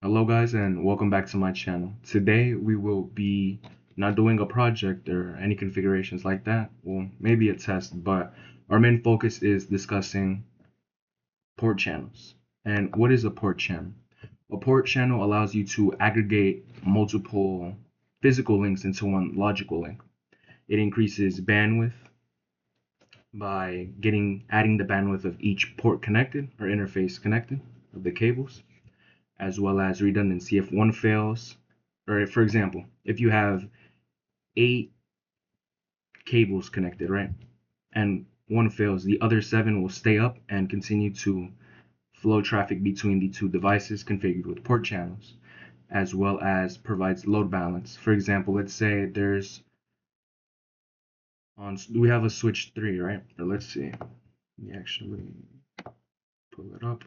Hello guys and welcome back to my channel. Today we will be not doing a project or any configurations like that. Well, maybe a test, but our main focus is discussing port channels. And what is a port channel? A port channel allows you to aggregate multiple physical links into one logical link. It increases bandwidth by adding the bandwidth of each port connected or interface connected of the cables, as well as redundancy. If one fails, or if, for example, if you have 8 cables connected, right, and one fails, the other 7 will stay up and continue to flow traffic between the two devices configured with port channels, as well as provides load balance. For example, let's say we have a switch 3, right? Or let's see, let me actually pull it up.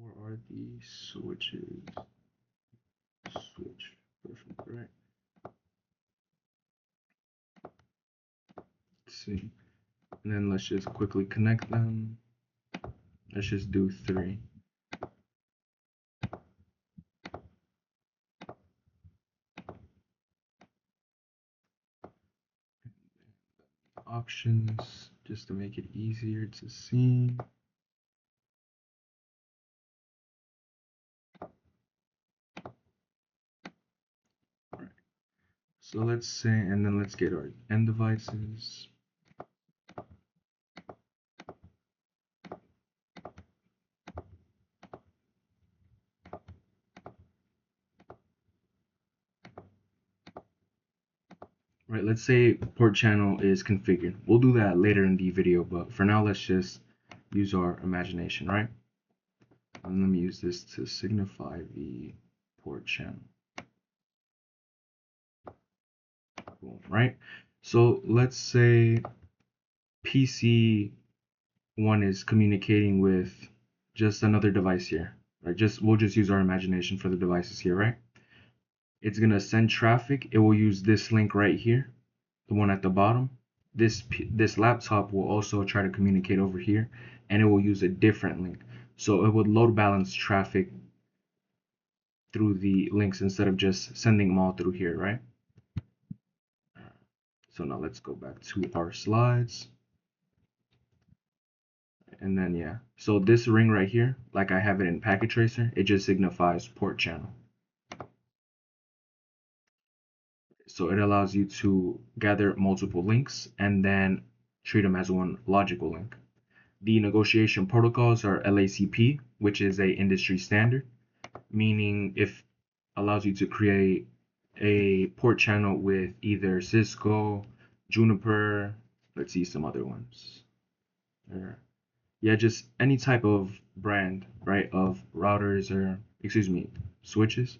Where are the switches? Switch, perfect, right? Let's see. And then let's just quickly connect them. Let's just do 3. Options, just to make it easier to see. Alright, so let's say, and then let's get our end devices. Right, let's say port channel is configured. We'll do that later in the video, but for now, let's just use our imagination, right? And let me use this to signify the port channel. Cool, right? So let's say PC1 is communicating with just another device here, right? We'll just use our imagination for the devices here, right? It's gonna send traffic. It will use this link right here, the one at the bottom. This laptop will also try to communicate over here, and it will use a different link. So it would load balance traffic through the links instead of just sending them all through here, right? So now let's go back to our slides. And then yeah, so this ring right here, like I have it in Packet Tracer, it just signifies port channel. So it allows you to gather multiple links and then treat them as one logical link. The negotiation protocols are LACP, which is a industry standard, meaning if allows you to create a port channel with either Cisco, Juniper, let's see some other ones. Yeah, just any type of brand, right, of routers or, excuse me, switches.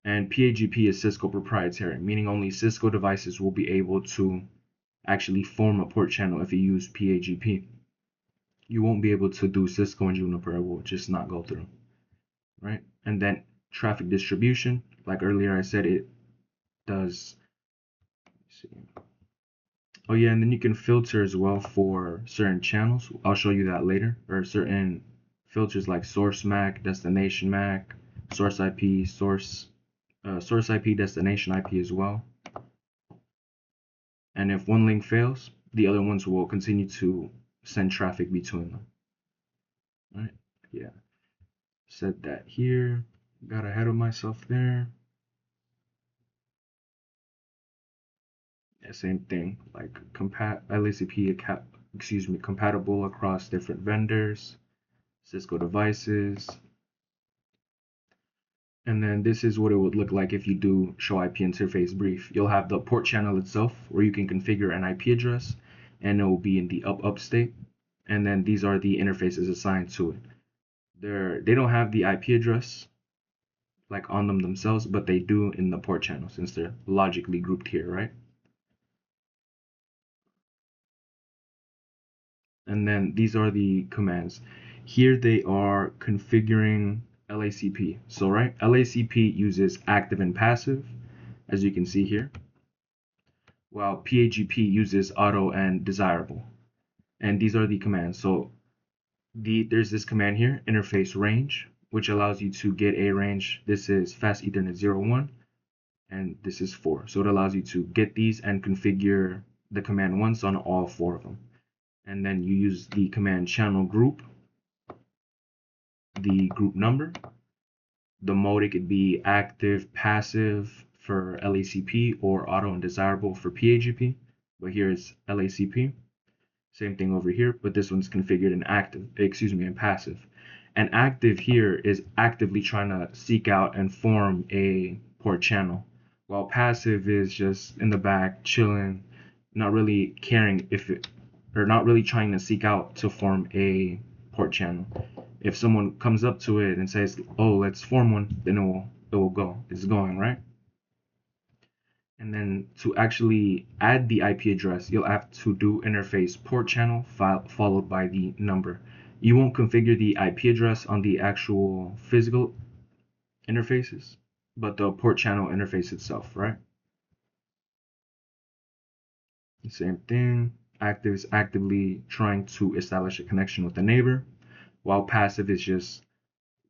And PAgP is Cisco proprietary, meaning only Cisco devices will be able to actually form a port channel if you use PAgP. You won't be able to do Cisco and Juniper, it will just not go through, right? And then traffic distribution, like earlier I said, it does, let's see. Oh yeah, and then you can filter as well for certain channels. I'll show you that later, or certain filters like source MAC, destination MAC, source IP, source IP, destination IP as well. And if one link fails, the other ones will continue to send traffic between them. All right, yeah. Set that here. Got ahead of myself there. Yeah, same thing. Like LACP, excuse me, compatible across different vendors, Cisco devices. And then this is what it would look like if you do show IP interface brief. You'll have the port channel itself where you can configure an IP address, and it will be in the up state. And then these are the interfaces assigned to it. They don't have the IP address like on them themselves, but they do in the port channel since they're logically grouped here, right? And then these are the commands. Here they are configuring LACP. So right, LACP uses active and passive, as you can see here, while PAgP uses auto and desirable. And these are the commands. So There's this command here, interface range, which allows you to get a range. This is fast Ethernet 01, and this is 4. So it allows you to get these and configure the command once on all 4 of them. And then you use the command channel group, the group number, the mode. It could be active, passive for LACP, or auto and desirable for PAgP, but here it's LACP. Same thing over here, but this one's configured in active, in passive. And active here is actively trying to seek out and form a port channel, while passive is just in the back chilling, not really caring if it, or not really trying to seek out to form a port channel. If someone comes up to it and says, "Oh, let's form one," then it will go. It's going, right? And then to actually add the IP address, you'll have to do interface port channel followed by the number. You won't configure the IP address on the actual physical interfaces, but the port channel interface itself, right? The same thing. Active is actively trying to establish a connection with the neighbor, while passive is just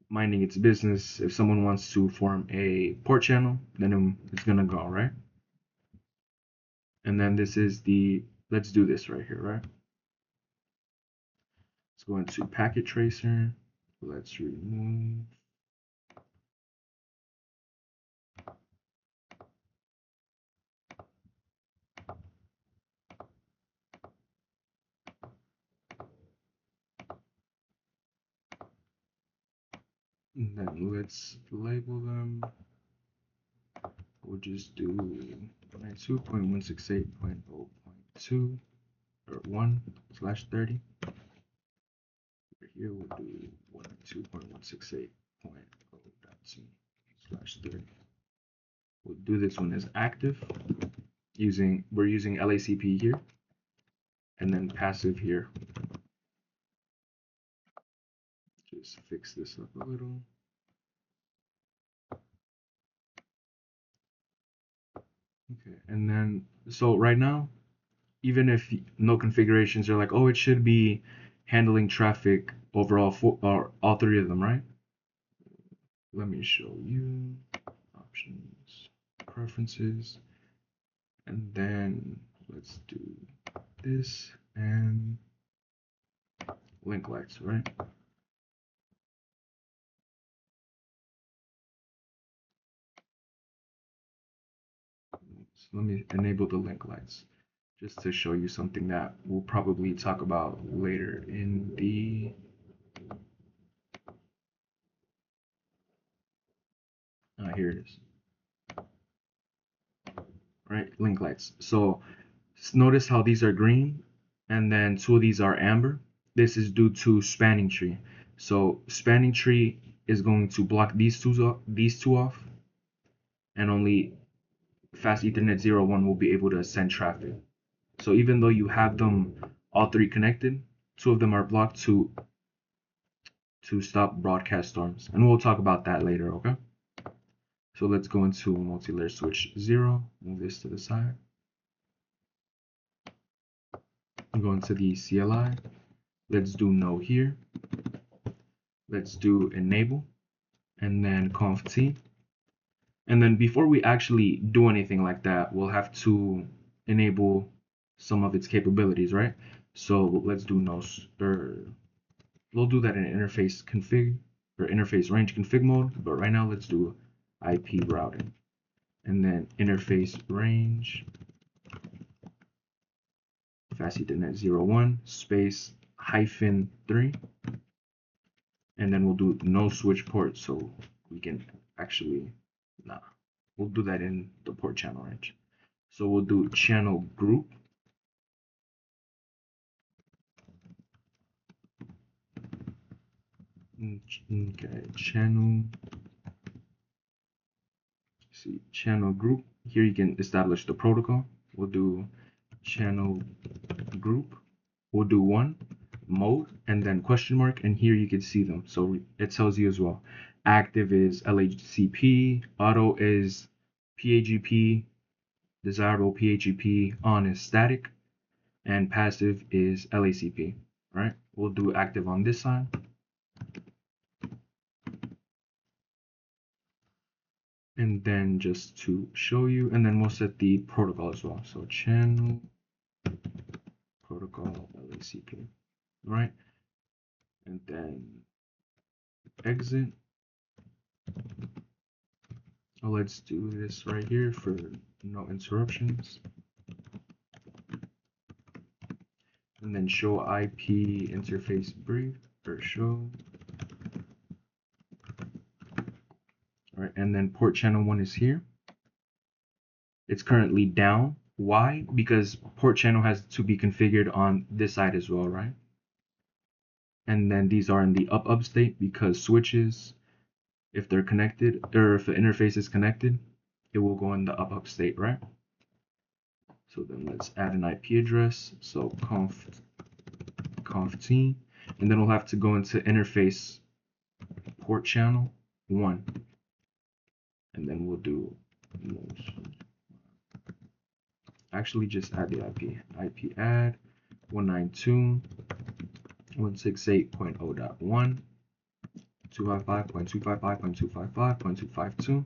minding its business. If someone wants to form a port channel, then it's gonna go, right? And then this is the, let's do this right here, right? Let's go into packet tracer. Let's remove. And then let's label them. We'll just do 92.168.0.2 or 1/30. Over here we'll do 192.168.0.2/30. We'll do this one as active. We're using LACP here, and then passive here. Just fix this up a little. Okay, and then so right now, even if no configurations are like, oh, it should be handling traffic overall for or all 3 of them, right? Let me show you options, preferences, and then let's do this and link lights, right? So let me enable the link lights just to show you something that we'll probably talk about later in the here it is, right? Link lights. So notice how these are green and then 2 of these are amber. This is due to spanning tree. So spanning tree is going to block these two off, and only fast Ethernet 01 will be able to send traffic. So even though you have them all 3 connected, 2 of them are blocked to stop broadcast storms, and we'll talk about that later, okay? So let's go into multi-layer switch 0, move this to the side. Go into the CLI. Let's do no here. Let's do enable, and then conf t. And then before we actually do anything like that, we'll have to enable some of its capabilities, right? So let's do no, or we'll do that in interface config or interface range config mode. But right now, let's do IP routing, and then interface range fast Ethernet 01 space -3, and then we'll do no switch port so we can actually we'll do that in the port channel range. So we'll do channel group, okay, channel group. Here you can establish the protocol. We'll do channel group. We'll do 1 mode and then question mark, and here you can see them. So it tells you as well. Active is LACP, auto is PAgP, desirable PAgP, on is static, and passive is LACP, right? we'll do active on this side. And then just to show you, and then we'll set the protocol as well. So channel protocol LACP, right? And then exit. So let's do this right here for no interruptions. And then show IP interface brief, or show. All right, and then port channel 1 is here. It's currently down. Why? Because port channel has to be configured on this side as well, right? And then these are in the up state because switches, if they're connected, or if the interface is connected, it will go in the up state, right? So then let's add an IP address. So conft, and then we'll have to go into interface port channel 1. And then we'll do, actually just add the IP add 192.168.0.1, 255.255.255.252.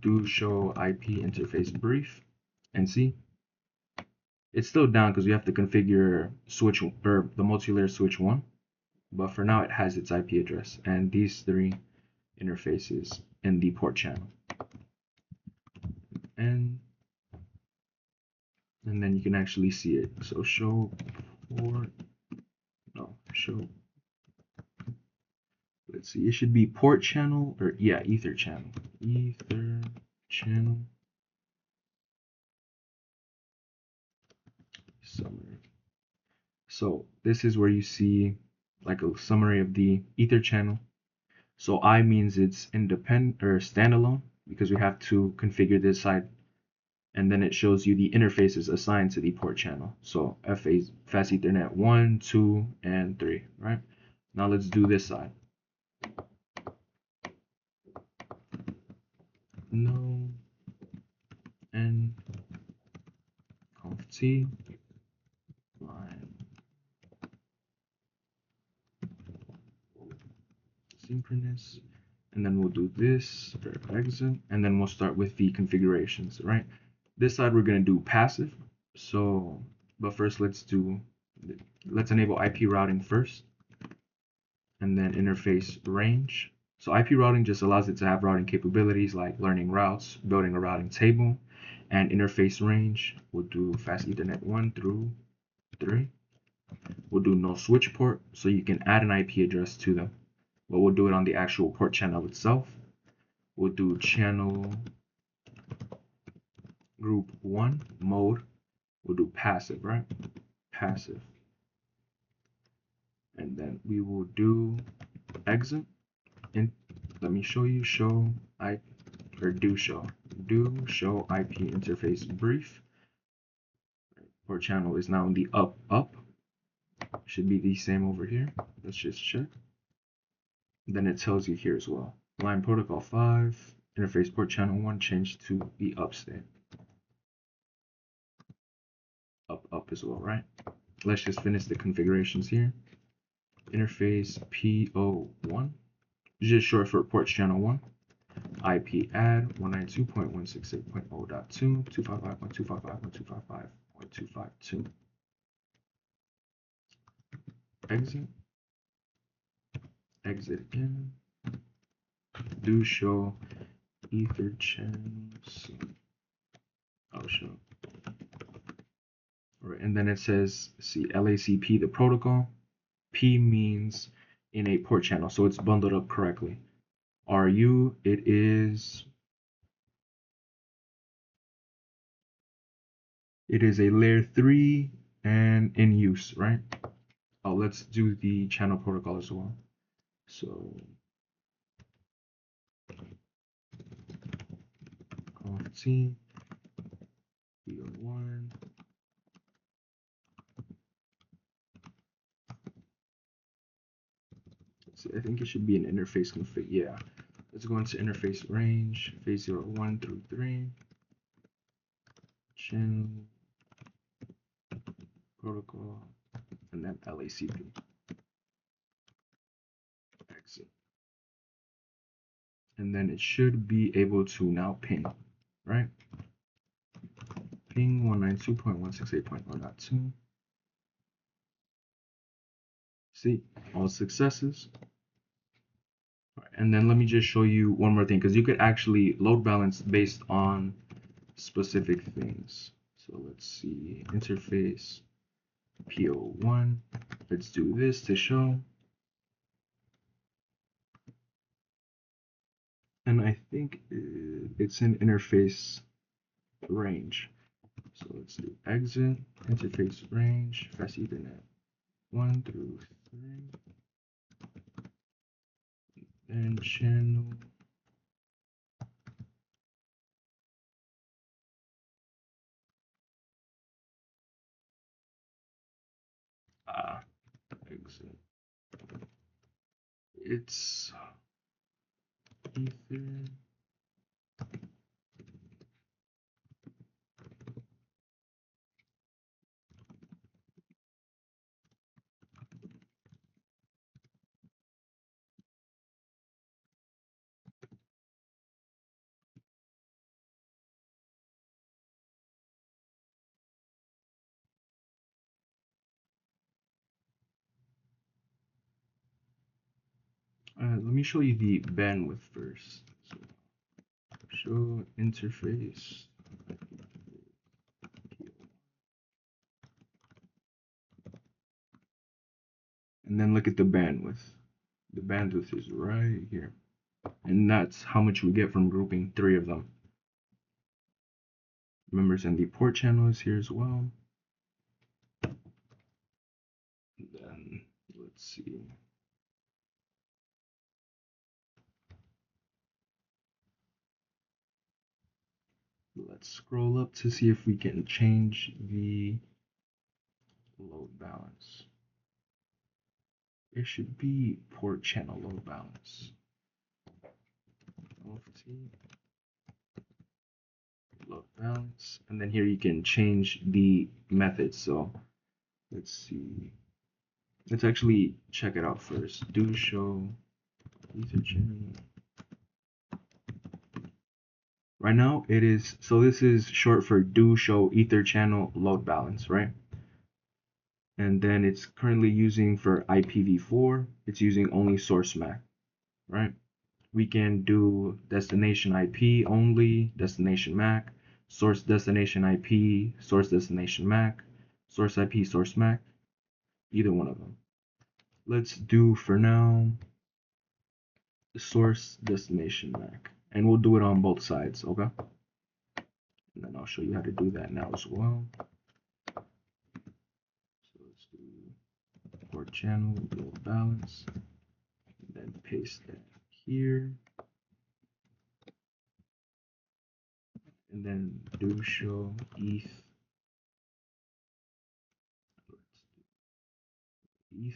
Do show IP interface brief, and see, it's still down because we have to configure switch or the multi-layer switch 1, but for now it has its IP address and these 3 interfaces in the port channel. And then you can actually see it. So show port, no, show, let's see, it should be port channel, or yeah, ether channel summary. So this is where you see like a summary of the ether channel. So I means it's independent or standalone because we have to configure this side, and then it shows you the interfaces assigned to the port channel. So FA Fast Ethernet 1, 2, and 3, right? Now let's do this side. No and conft line synchronous, and then we'll do this for exit, and then we'll start with the configurations, right? This side we're going to do passive. So, but first let's enable IP routing first, and then interface range. So IP routing just allows it to have routing capabilities like learning routes, building a routing table, and interface range. We'll do Fast Ethernet 1 through 3. We'll do no switch port, so you can add an IP address to them, but we'll do it on the actual port channel itself. We'll do channel group 1 mode. We'll do passive, right? Passive. And then we will do exit. And let me show you, show IP, or do show IP interface brief. Port channel is now in the up. Should be the same over here. Let's just check. Then it tells you here as well. Line protocol 5, interface port channel 1 changed to the up state. Up as well, right? Let's just finish the configurations here. Interface PO1, just short for port channel 1. IP add 192.168.0.2, 255.255.255.252. Exit again. Do show ether channels. I'll show. All right, and then it says, see, LACP, the protocol. P means in a port channel, so it's bundled up correctly. RU, it is a layer 3 and in use, right? Oh, let's do the channel protocol as well. So conft PO1. So I think it should be an interface config. Yeah. Let's go into interface range, phase 0, 1 through 3. Channel protocol, and then LACP. exit. And then it should be able to now ping, right? Ping 192.168.0.2. See, all successes. And then let me just show you one more thing, because you could actually load balance based on specific things. So let's see, interface PO1. Let's do this to show. And I think it's in interface range. So let's do exit, interface range, fast Ethernet 1 through 3, and channel. Exit. It's Ether. Let me show you the bandwidth first. So show interface. And then look at the bandwidth. The bandwidth is right here. And that's how much we get from grouping 3 of them. Remember, and the port channel is here as well. And then let's see. Let's scroll up to see if we can change the load balance. It should be port channel load balance. Load balance, and then here you can change the method. So let's see. Let's actually check it out first. Do show ether channel. Right now it is, so this is short for do show ether channel load balance, right? And then it's currently using for IPv4, it's using only source MAC, right? We can do destination IP only, destination MAC, source destination IP, source destination MAC, source IP, source MAC, either one of them. Let's do for now source destination MAC, and we'll do it on both sides, okay? And then I'll show you how to do that now as well. So let's do port channel load balance, and then paste that here, and then do show ETH. ETH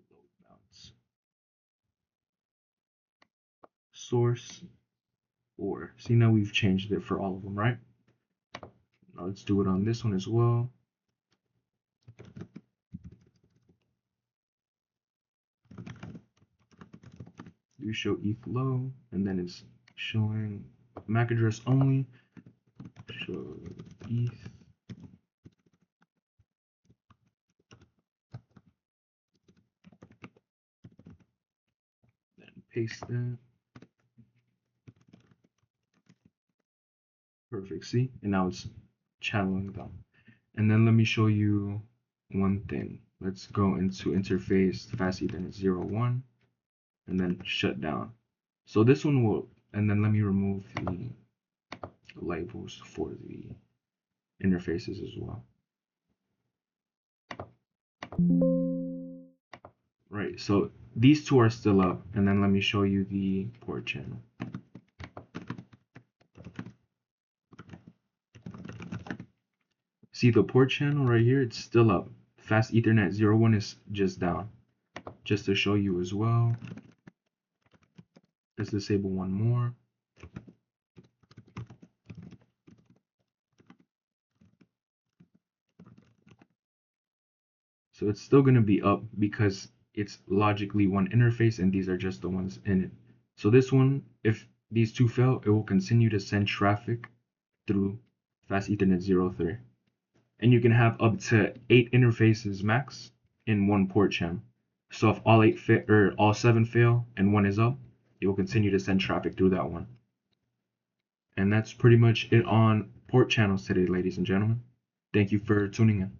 load balance. Source or see, now we've changed it for all of them, right? Now let's do it on this one as well. You show ETH low, and then it's showing MAC address only. Show ETH. Then paste that. Perfect. See, and now it's channeling them. And then let me show you one thing. Let's go into interface fast Ethernet 01, and then shut down. So this one will, and then let me remove the labels for the interfaces as well. Right, so these two are still up, and then let me show you the port channel. See the port channel right here, it's still up. Fast Ethernet 01 is just down. Just to show you as well, let's disable one more. So it's still going to be up because it's logically one interface, and these are just the ones in it. So this one, if these two fail, it will continue to send traffic through Fast Ethernet 03. And you can have up to 8 interfaces max in one port channel. So if all 8 fail or all 7 fail and one is up, it will continue to send traffic through that one. And that's pretty much it on port channels today, ladies and gentlemen. Thank you for tuning in.